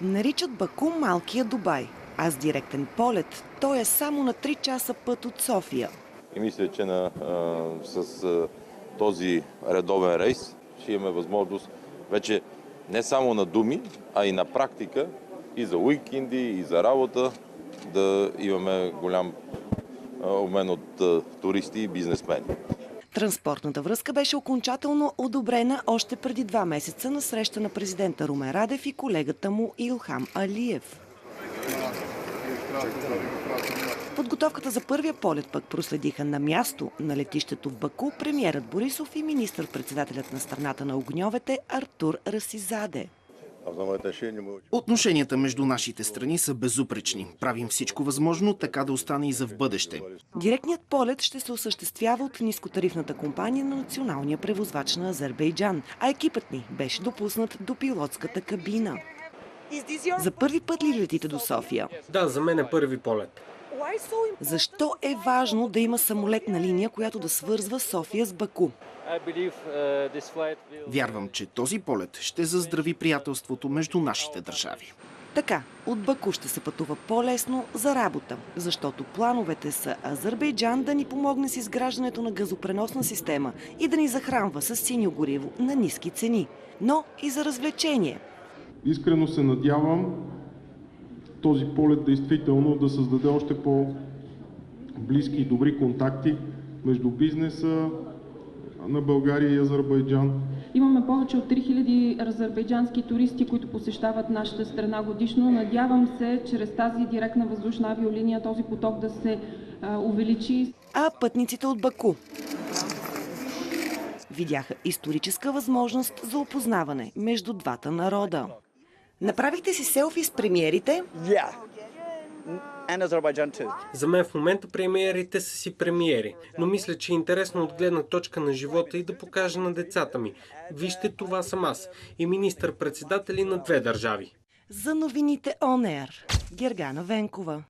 Наричат Баку малкия Дубай, а с директен полет той е само на 3 часа път от София. И мисля, че с този редовен рейс ще имаме възможност вече не само на думи, а и на практика и за уикенди, и за работа да имаме голям обмен от туристи и бизнесмени. Транспортната връзка беше окончателно одобрена още преди 2 месеца на среща на президента Румен Радев и колегата му Илхам Алиев. Подготовката за първия полет пък проследиха на място на летището в Баку премиерът Борисов и министър-председателят на страната на огньовете Артур Расизаде. Отношенията между нашите страни са безупречни. Правим всичко възможно, така да остане и за в бъдеще. Директният полет ще се осъществява от нискотарифната компания на националния превозвач на Азербайджан, а екипът ни беше допуснат до пилотската кабина. За първи път ли летите до София? Да, за мен е първи полет. Защо е важно да има самолетна линия, която да свързва София с Баку? Вярвам, че този полет ще заздрави приятелството между нашите държави. Така, от Баку ще се пътува по-лесно за работа, защото плановете са Азербайджан да ни помогне с изграждането на газопреносна система и да ни захранва с синьо гориво на ниски цени, но и за развлечение. Искрено се надявам този полет действително да създаде още по-близки и добри контакти между бизнеса на България и Азербайджан. Имаме повече от 3000 азербайджански туристи, които посещават нашата страна годишно. Надявам се, чрез тази директна въздушна авиолиния този поток да се увеличи. А пътниците от Баку видяха историческа възможност за опознаване между двата народа. Направихте си селфи с премиерите? За мен в момента премиерите са си премиери, но мисля, че е интересно от гледна точка на живота и да покажа на децата ми. Вижте, това съм аз и министър-председатели на 2 държави. За новините On Air, Гергана Венкова.